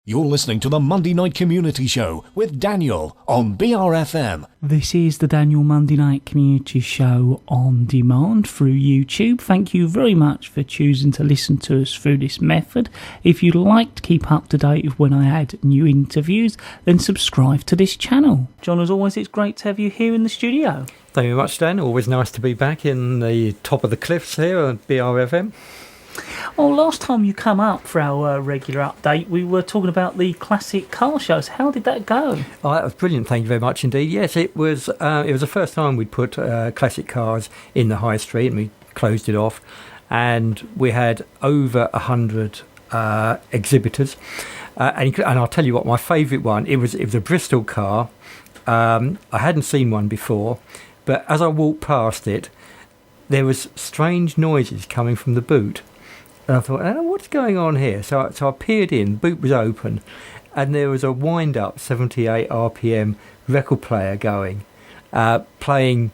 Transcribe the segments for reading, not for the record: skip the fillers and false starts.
You're listening to the Monday Night Community Show with Daniel on BRFM. This is the Daniel Monday Night Community Show on demand through YouTube. Thank you very much for choosing to listen to us through this method. If you'd like to keep up to date with when I add new interviews, then subscribe to this channel. John, as always, it's great to have you here in the studio. Thank you very much, Dan. Always nice to be back in the top of the cliffs here at BRFM. Well, last time you come up for our regular update, we were talking about the classic car shows. How did that go? Oh, that was brilliant. Thank you very much indeed. Yes, it was the first time we'd put classic cars in the high street, and we closed it off. And we had over 100 exhibitors. And I'll tell you what, my favourite one, it was a Bristol car. I hadn't seen one before, but as I walked past it, there was strange noises coming from the boot. And I thought, what's going on here? So I peered in, the boot was open, and there was a wind-up 78 RPM record player going, playing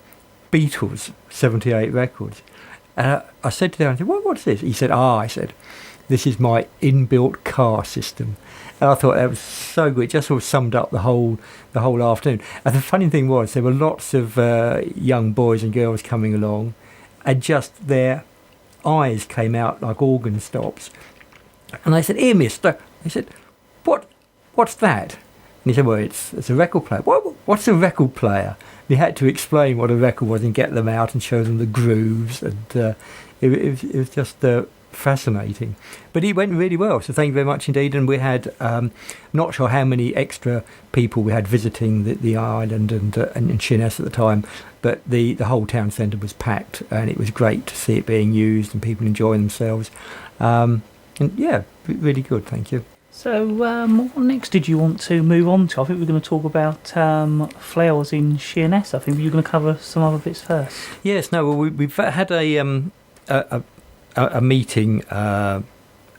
Beatles 78 records. And I said to him, what's this? He said, I said, this is my inbuilt car system. And I thought that was so good. It just sort of summed up the whole afternoon. And the funny thing was, there were lots of young boys and girls coming along, and just their eyes came out like organ stops. And I said, "Here, mister." He said, what's that? And he said, well, it's a record player. What's a record player? And he had to explain what a record was and get them out and show them the grooves. And it was just fascinating. But it went really well, so thank you very much indeed. And we had, not sure how many extra people we had visiting the island and Sheerness at the time, but the whole town centre was packed, and it was great to see it being used and people enjoying themselves. And yeah, really good, thank you. So what next did you want to move on to? I think we're going to talk about flowers in Sheerness. I think you're going to cover some other bits first. Yes, no, well, we've had a meeting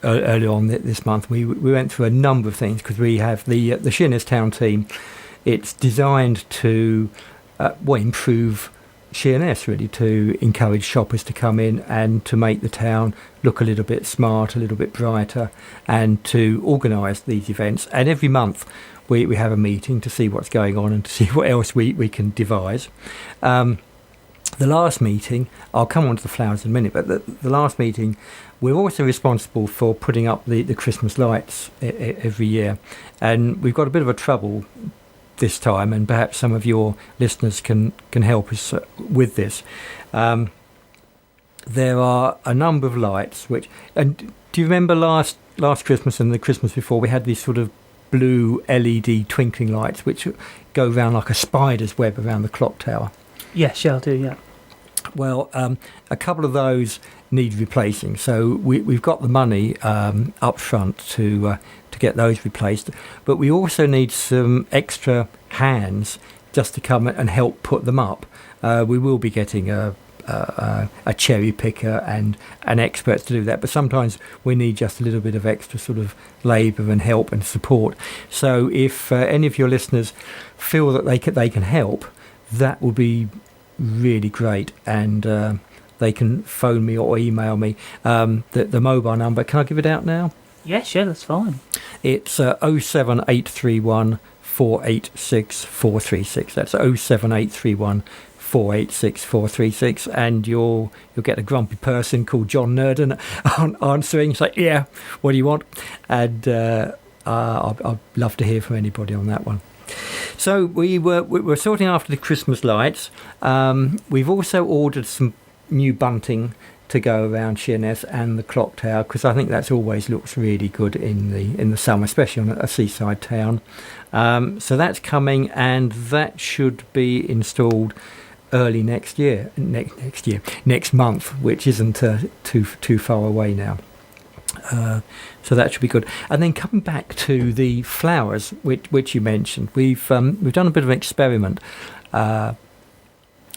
earlier on this month. We went through a number of things because we have the Sheerness Town Team. It's designed to improve Sheerness, really, to encourage shoppers to come in and to make the town look a little bit smart, a little bit brighter, and to organise these events. And every month we have a meeting to see what's going on and to see what else we can devise. The last meeting, I'll come on to the flowers in a minute, but the last meeting, we're also responsible for putting up the Christmas lights every year. And we've got a bit of a trouble this time, and perhaps some of your listeners can help us with this. There are a number of lights and do you remember last Christmas and the Christmas before, we had these sort of blue LED twinkling lights which go around like a spider's web around the clock tower? Yes, I do, yeah. Well, a couple of those need replacing, so we've got the money up front to get those replaced, but we also need some extra hands just to come and help put them up. We will be getting a cherry picker and experts to do that, but sometimes we need just a little bit of extra sort of labour and help and support. So if any of your listeners feel that they can help, that would be really great, and they can phone me or email me. The mobile number, can I give it out now? Yes, yeah, that's fine. It's 07831 486 436. That's 07831 486 436, and you'll get a grumpy person called John Nurden answering, say, yeah, what do you want? And I'd love to hear from anybody on that one. So we're sorting after the Christmas lights. We've also ordered some new bunting to go around Sheerness and the clock tower, because I think that's always looks really good in the summer, especially on a seaside town. So that's coming, and that should be installed early next month, which isn't too far away now. So that should be good. And then coming back to the flowers, which you mentioned, we've done a bit of an experiment.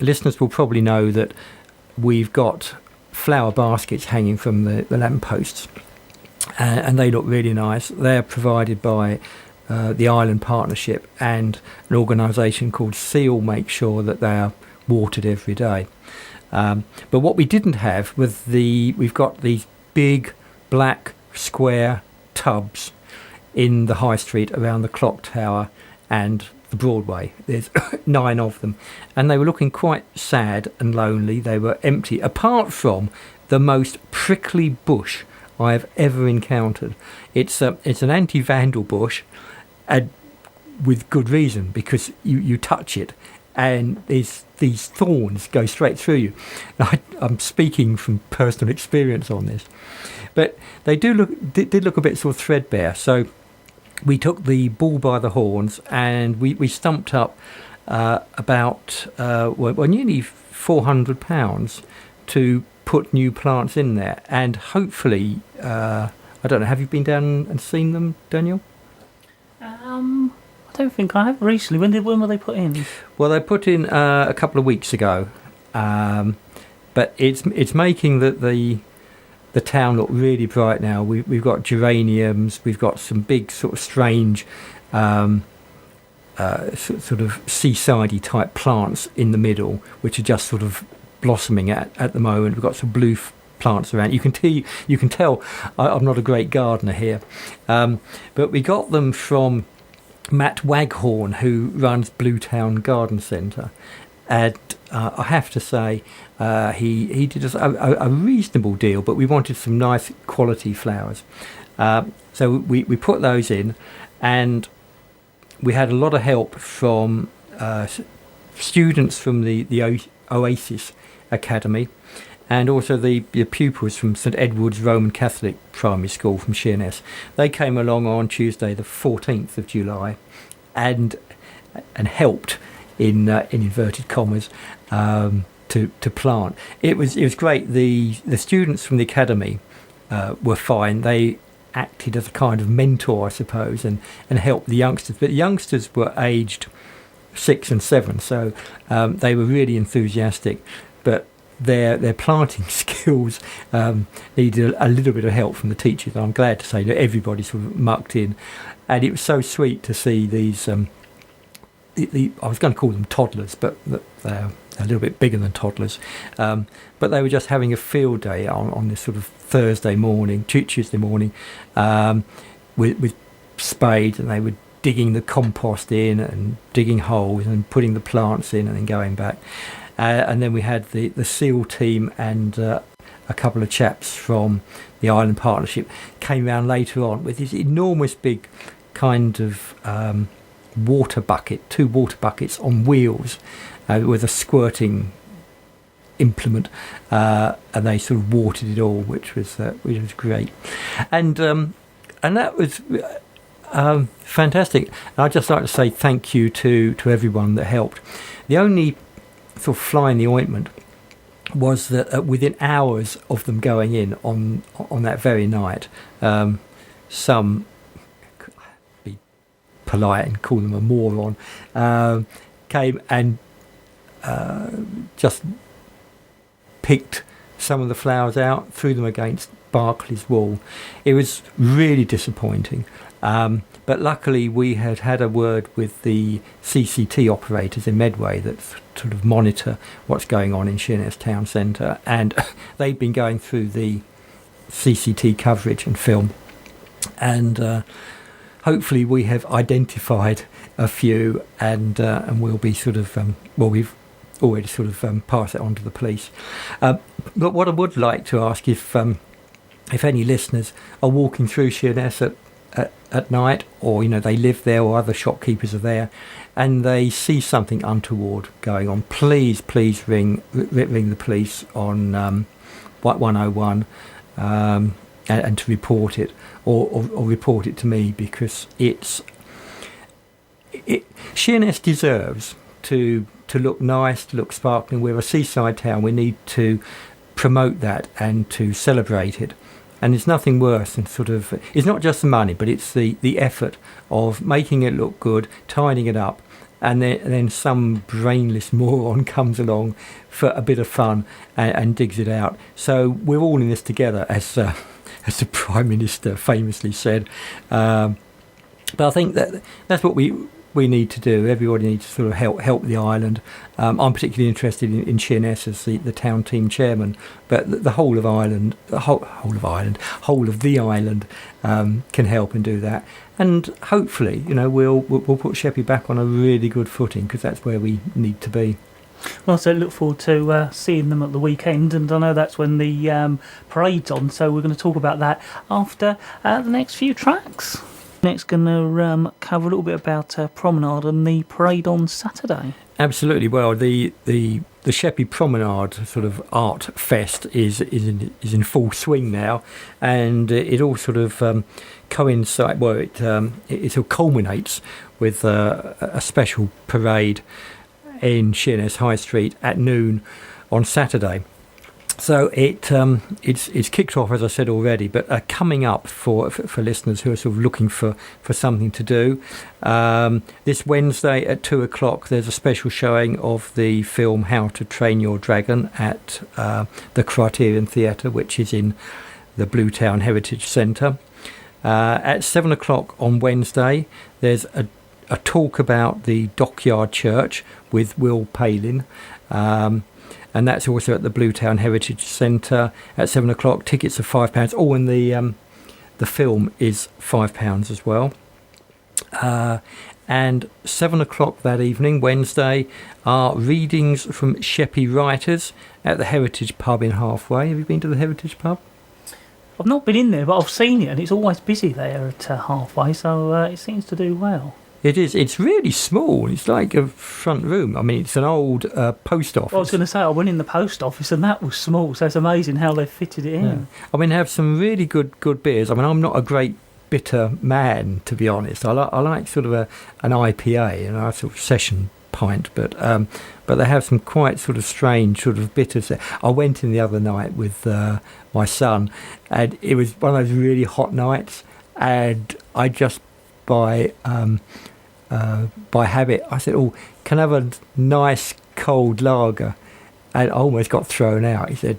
Listeners will probably know that we've got flower baskets hanging from the lampposts, and they look really nice. They're provided by the Island Partnership and an organisation called Seal. Make sure that they are watered every day. But what we didn't have we've got these big black square tubs in the high street around the clock tower and the Broadway. There's 9 of them, and they were looking quite sad and lonely. They were empty, apart from the most prickly bush I have ever encountered. It's an anti-vandal bush, and with good reason, because you touch it and these thorns go straight through you. Now, I'm speaking from personal experience on this, but they did look a bit sort of threadbare. So we took the bull by the horns, and we stumped up about nearly £400 to put new plants in there, and hopefully, I don't know. Have you been down and seen them, Daniel? I don't think I have recently. When were they put in? Well, they put in a couple of weeks ago, but it's making the town look really bright now. We've got geraniums, we've got some big sort of strange sort of seasidey type plants in the middle, which are just sort of blossoming at the moment. We've got some blue plants around. You can tell I'm not a great gardener here, but we got them from Matt Waghorn, who runs Bluetown Garden Centre, and I have to say he did us a reasonable deal, but we wanted some nice quality flowers, so we put those in, and we had a lot of help from students from the Oasis Academy, and also the pupils from St Edward's Roman Catholic Primary School from Sheerness. They came along on Tuesday the 14th of July and helped, in inverted commas, to plant. It was great. The students from the academy were fine. They acted as a kind of mentor, I suppose, and helped the youngsters. But the youngsters were aged 6 and 7, so they were really enthusiastic. But their planting skills needed a little bit of help from the teachers. I'm glad to say that everybody sort of mucked in, and it was so sweet to see these. I was going to call them toddlers, but they're a little bit bigger than toddlers. But they were just having a field day on this sort of Tuesday morning, with spades, and they were digging the compost in and digging holes and putting the plants in and then going back. And then we had the SEAL team and a couple of chaps from the Island Partnership came round later on with this enormous big kind of water bucket, 2 water buckets on wheels with a squirting implement, and they sort of watered it all, which was great, and that was fantastic. And I'd just like to say thank you to everyone that helped. The only sort of fly in the ointment was that within hours of them going in on that very night, some, be polite and call them a moron, came and just picked some of the flowers out, threw them against Barclay's wall. It was really disappointing, but luckily we had a word with the CCT operators in Medway that sort of monitor what's going on in Sheerness Town Centre, and they've been going through the CCT coverage and film, and hopefully we have identified a few, and we'll be sort of we've already sort of passed it on to the police. But what I would like to ask, if any listeners are walking through Sheerness at night, or they live there, or other shopkeepers are there, and they see something untoward going on, please ring the police on 101 and to report it, or report it to me, because Sheerness deserves to look nice, to look sparkling. We're a seaside town. We need to promote that and to celebrate it. And there's nothing worse than it's not just the money, but it's the effort of making it look good, tidying it up, and then some brainless moron comes along for a bit of fun and digs it out. So we're all in this together, as the Prime Minister famously said. But I think that's what we we need to do. Everybody needs to sort of help the island. I'm particularly interested in Sheerness as the town team chairman, but the whole of Ireland, whole of the island can help and do that. And hopefully, we'll put Sheppey back on a really good footing, because that's where we need to be. Well, so look forward to seeing them at the weekend, and I know that's when the parade's on, so we're going to talk about that after the next few tracks. Next, going to cover a little bit about Promenade and the parade on Saturday. Absolutely. Well, the Sheppey Promenade sort of art fest is in full swing now, and it all sort of coincides. Well, it sort of culminates with a special parade in Sheerness High Street at noon on Saturday. So it's kicked off, as I said already, but coming up for listeners who are sort of looking for something to do, this Wednesday at 2:00 there's a special showing of the film How to Train Your Dragon at the Criterion Theatre, which is in the Bluetown Heritage Centre. At 7:00 on Wednesday there's a talk about the Dockyard Church with Will Palin, and that's also at the Bluetown Heritage Centre at 7:00. Tickets are £5. Oh, and the film is £5 as well. And 7:00 that evening, Wednesday, are readings from Sheppey writers at the Heritage Pub in Halfway. Have you been to the Heritage Pub? I've not been in there, but I've seen it, and it's always busy there at Halfway, so it seems to do well. It is. It's really small. It's like a front room. I mean, it's an old post office. Well, I was going to say, I went in the post office and that was small, so it's amazing how they've fitted it in. Yeah. I mean, they have some really good beers. I mean, I'm not a great bitter man, to be honest. I like sort of an IPA, a sort of session pint, but they have some quite sort of strange sort of bitters there. I went in the other night with my son, and it was one of those really hot nights, and I just by habit I said, "Oh, can I have a nice cold lager?" And I almost got thrown out. He said,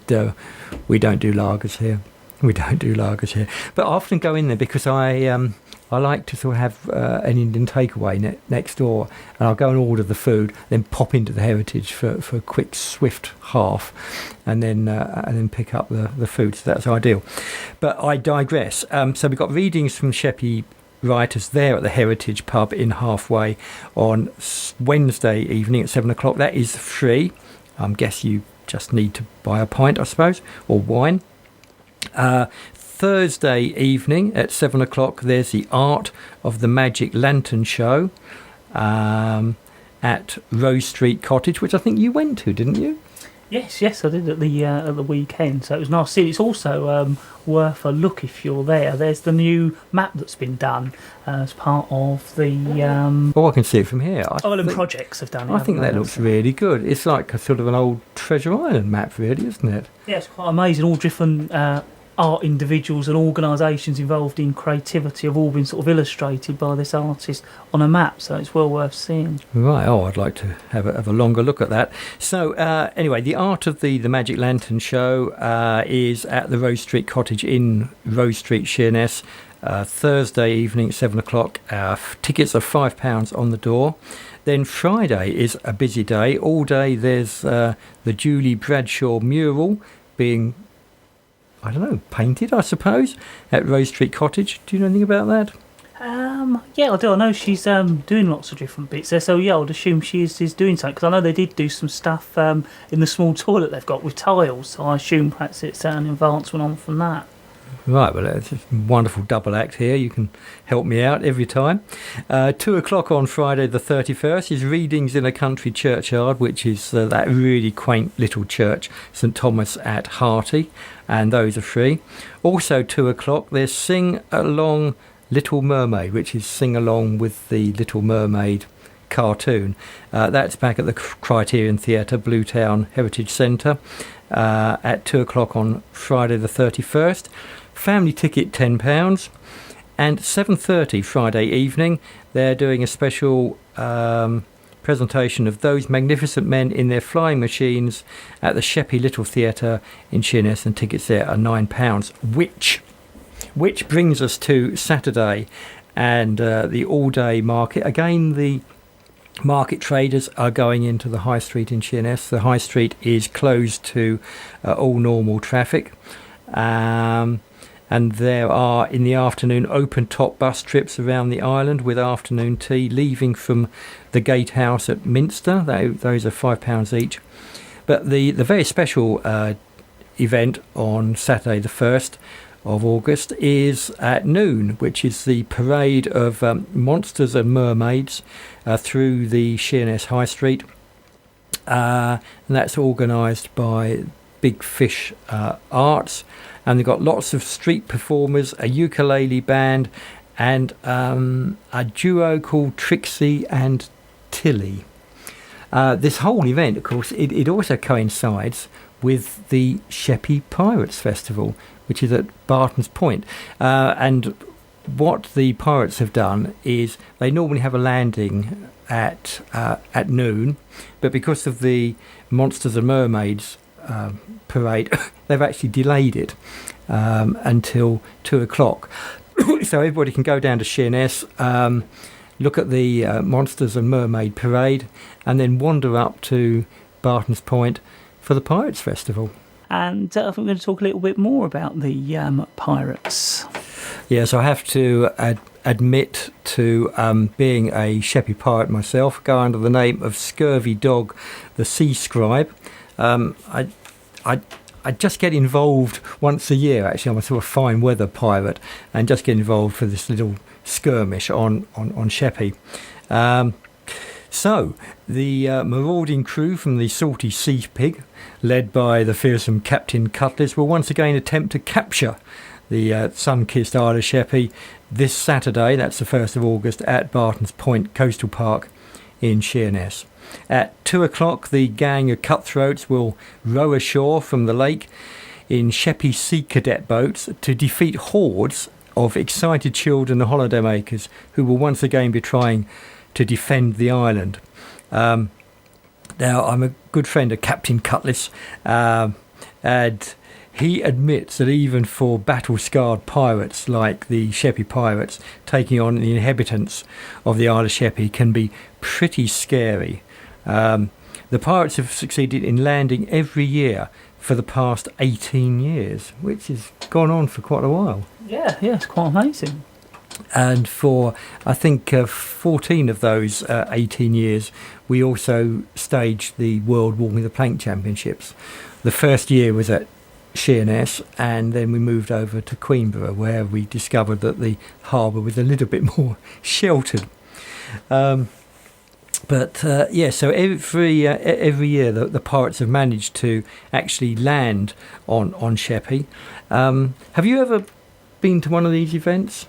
"We don't do lagers here. We don't do lagers here." But I often go in there because I like to sort of have an Indian takeaway next door, and I'll go and order the food, then pop into the Heritage for a quick, swift half, and then pick up the food. So that's ideal. But I digress. So we've got readings from Sheppey writers there at the Heritage Pub in Halfway on Wednesday evening at 7:00. That is free. I guess you just need to buy a pint, I suppose, or wine. Thursday evening at 7:00 there's the Art of the Magic Lantern show at Rose Street Cottage, which I think you went to, didn't you? Yes, I did at the weekend, so it was nice to see. It's also worth a look if you're there. There's the new map that's been done as part of the... Oh, I can see it from here. Island Projects have done it. I think that looks really good. It's like a sort of an old Treasure Island map, really, isn't it? Yeah, it's quite amazing. All different art individuals and organisations involved in creativity have all been sort of illustrated by this artist on a map, so it's well worth seeing. Right. Oh, I'd like to have a longer look at that. So anyway, the Art of the Magic Lantern show is at the Rose Street Cottage in Rose Street, Sheerness, Thursday evening at 7:00. Tickets are £5 on the door. Then Friday is a busy day. All day there's the Julie Bradshaw mural being, I don't know, painted, I suppose, at Rose Street Cottage. Do you know anything about that? Yeah, I do. I know she's doing lots of different bits there, so yeah, I would assume she is doing something, because I know they did do some stuff in the small toilet they've got with tiles, so I assume perhaps it's an advancement on from that. Right, well, it's a wonderful double act here. You can help me out every time. 2:00 on Friday the 31st is Readings in a Country Churchyard, which is that really quaint little church, St Thomas at Hearty, and those are free. Also 2:00 there's Sing Along Little Mermaid, which is sing along with the Little Mermaid cartoon. That's back at the Criterion Theatre, Bluetown Heritage Centre, at 2:00 on Friday the 31st. Family ticket £10, and 7:30 Friday evening they're doing a special presentation of Those Magnificent Men in Their Flying Machines at the Sheppey Little Theatre in Sheerness, and tickets there are £9, which brings us to Saturday. and the all-day market. Again, the market traders are going into the high street in Sheerness. The high street is closed to all normal traffic. And there are, in the afternoon, open-top bus trips around the island with afternoon tea, leaving from the gatehouse at Minster. Those are £5 each. But the very special event on Saturday the 1st of August is at noon, which is the parade of monsters and mermaids through the Sheerness High Street. And that's organised by Big Fish Arts. And they've got lots of street performers, a ukulele band, and a duo called Trixie and Tilly. This whole event, of course, it also coincides with the Sheppey Pirates Festival, which is at Barton's Point. And what the pirates have done is they normally have a landing at noon, but because of the Monsters and Mermaids parade, they've actually delayed it until 2 o'clock. So everybody can go down to Sheerness, look at the Monsters and Mermaid parade, and then wander up to Barton's Point for the Pirates Festival. And I think we're going to talk a little bit more about the pirates. Yes, I have to admit to being a Sheppey pirate myself, go under the name of Scurvy Dog, the Sea Scribe. I just get involved once a year. Actually, I'm a sort of fine weather pirate, and just get involved for this little skirmish on Sheppey. So the marauding crew from the Salty Sea Pig, led by the fearsome Captain Cutlass, will once again attempt to capture the sun-kissed Isle of Sheppey this Saturday. That's the 1st of August at Barton's Point Coastal Park in Sheerness. At 2 o'clock, the gang of cutthroats will row ashore from the lake in Sheppey Sea Cadet boats to defeat hordes of excited children and holidaymakers who will once again be trying to defend the island. Now, I'm a good friend of Captain Cutlass, and he admits that even for battle-scarred pirates like the Sheppey pirates, taking on the inhabitants of the Isle of Sheppey can be pretty scary. The pirates have succeeded in landing every year for the past 18 years, which has gone on for quite a while. Yeah, it's quite amazing. And for, I think, 14 of those 18 years, we also staged the World Walking the Plank Championships. The first year was at Sheerness, and then we moved over to Queenborough, where we discovered that the harbour was a little bit more sheltered. So every year the pirates have managed to actually land on Sheppey. Have you ever been to one of these events?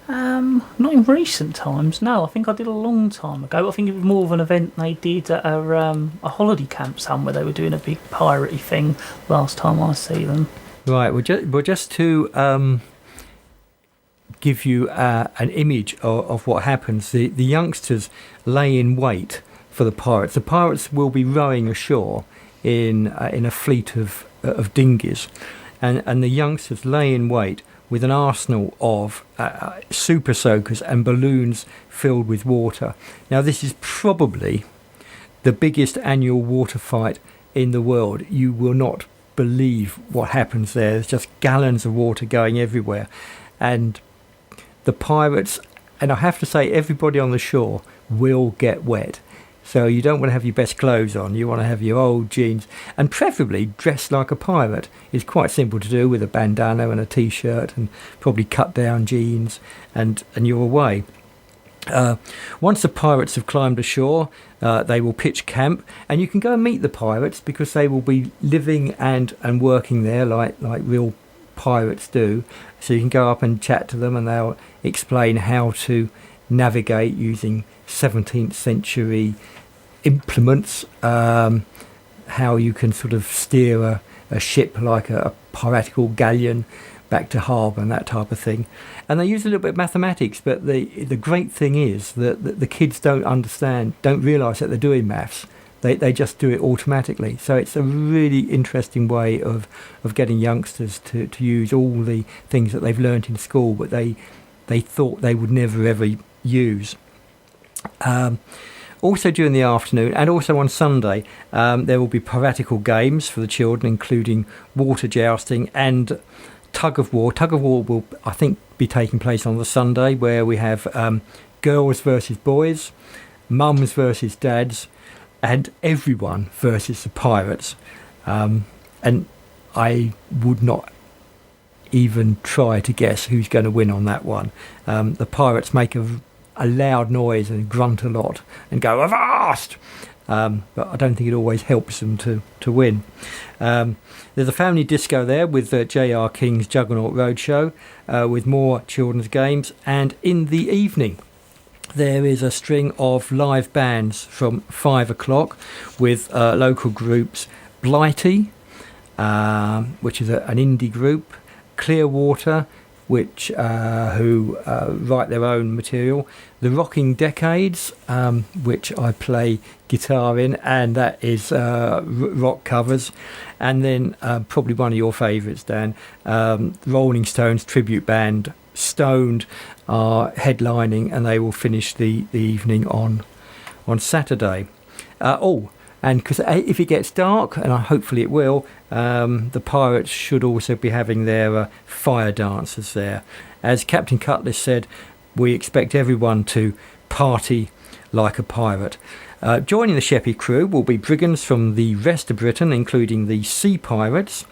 Not in recent times, no. I think I did a long time ago. I think it was more of an event they did at a holiday camp somewhere. They were doing a big piratey thing last time I see them. Right, well, just to give you an image of what happens, the youngsters lay in wait for the pirates. The pirates will be rowing ashore in a fleet of dinghies, and the youngsters lay in wait with an arsenal of super soakers and balloons filled with water. Now, this is probably the biggest annual water fight in the world. You will not believe what happens there. There's just gallons of water going everywhere. And the pirates, and I have to say, everybody on the shore will get wet. So you don't want to have your best clothes on. You want to have your old jeans, and preferably dressed like a pirate. It's quite simple to do with a bandana and a t-shirt and probably cut down jeans, and you're away. Once the pirates have climbed ashore, they will pitch camp, and you can go and meet the pirates because they will be living and working there like real pirates do. So you can go up and chat to them, and they'll explain how to navigate using 17th century implements, how you can sort of steer a ship like a piratical galleon back to harbour and that type of thing. And they use a little bit of mathematics, but the great thing is that the kids don't realise that they're doing maths. They just do it automatically. So it's a really interesting way of getting youngsters to use all the things that they've learnt in school, but they they thought they would never ever use. Also during the afternoon and also on Sunday, there will be piratical games for the children, including water jousting and tug of war. Tug of war will, I think, be taking place on the Sunday, where we have girls versus boys, mums versus dads, and everyone versus the pirates. And I would not even try to guess who's going to win on that one. The pirates make a loud noise and grunt a lot and go avast, but I don't think it always helps them to win. There's a family disco there with J.R. King's Juggernaut Roadshow, with more children's games, and in the evening there is a string of live bands from 5 o'clock with local groups Blighty, which is an indie group, Clearwater, which who write their own material, the Rocking Decades, which I play guitar in, and that is rock covers, and then probably one of your favourites, Dan, Rolling Stones tribute band Stoned are headlining, and they will finish the evening on Saturday. And because if it gets dark, and hopefully it will, the pirates should also be having their fire dancers there. As Captain Cutlass said, we expect everyone to party like a pirate. Joining the Sheppey crew will be brigands from the rest of Britain, including the Sea Pirates,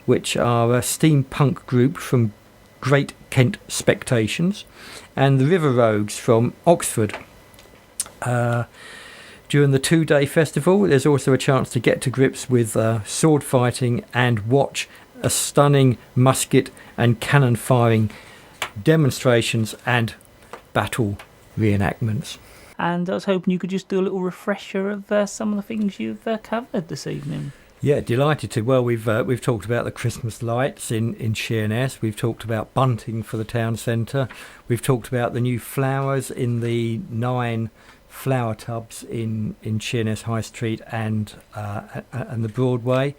which are a steampunk group from Great Kent Spectations, and the River Rogues from Oxford. During the 2-day festival, there's also a chance to get to grips with sword fighting and watch a stunning musket and cannon firing demonstrations and battle reenactments. And I was hoping you could just do a little refresher of some of the things you've covered this evening. Yeah, delighted to. Well, we've talked about the Christmas lights in Sheerness. We've talked about bunting for the town centre. We've talked about the new flowers in the 9 flower tubs in Sheerness High Street and the Broadway.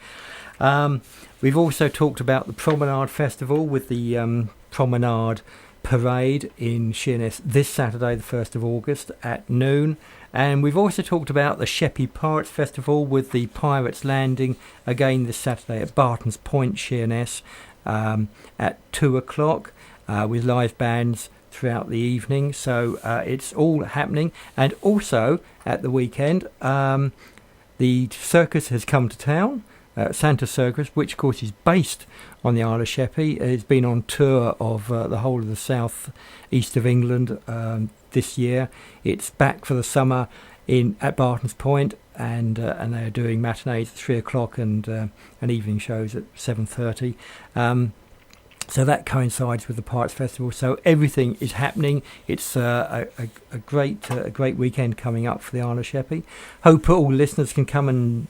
We've also talked about the Promenade Festival with the Promenade Parade in Sheerness this Saturday, the 1st of August at noon. And we've also talked about the Sheppey Pirates Festival with the Pirates Landing again this Saturday at Barton's Point, Sheerness, at 2 o'clock with live bands throughout the evening. So it's all happening. And also at the weekend, the circus has come to town, Santa Circus, which of course is based on the Isle of Sheppey. It's been on tour of the whole of the south east of England this year. It's back for the summer at Barton's Point, and they are doing matinees at 3 o'clock and evening shows at 7:30. So that coincides with the Pirates Festival. So everything is happening. It's a great weekend coming up for the Isle of Sheppey. Hope all listeners can come and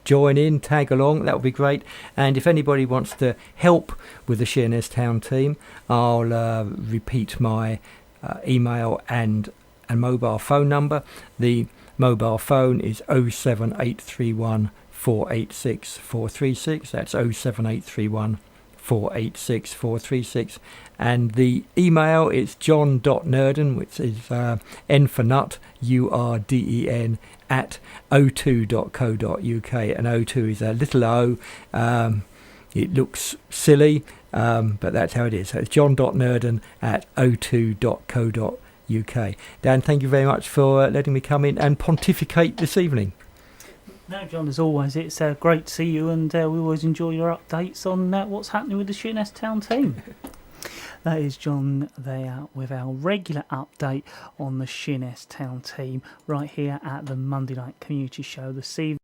join in, tag along. That would be great. And if anybody wants to help with the Sheerness Town Team, I'll repeat my email and mobile phone number. The mobile phone is 07831 486 436. That's 07831 486 436, and the email is john.nurden, which is N for nut, URDEN, at o2.co.uk, and O2 is a little O. It looks silly, but that's how it is. So it's john.nurden at o2.co.uk. Dan, thank you very much for letting me come in and pontificate this evening. No, John, as always, it's great to see you, and we always enjoy your updates on what's happening with the Sheerness Town Team. That is John there with our regular update on the Sheerness Town Team right here at the Monday Night Community Show this evening.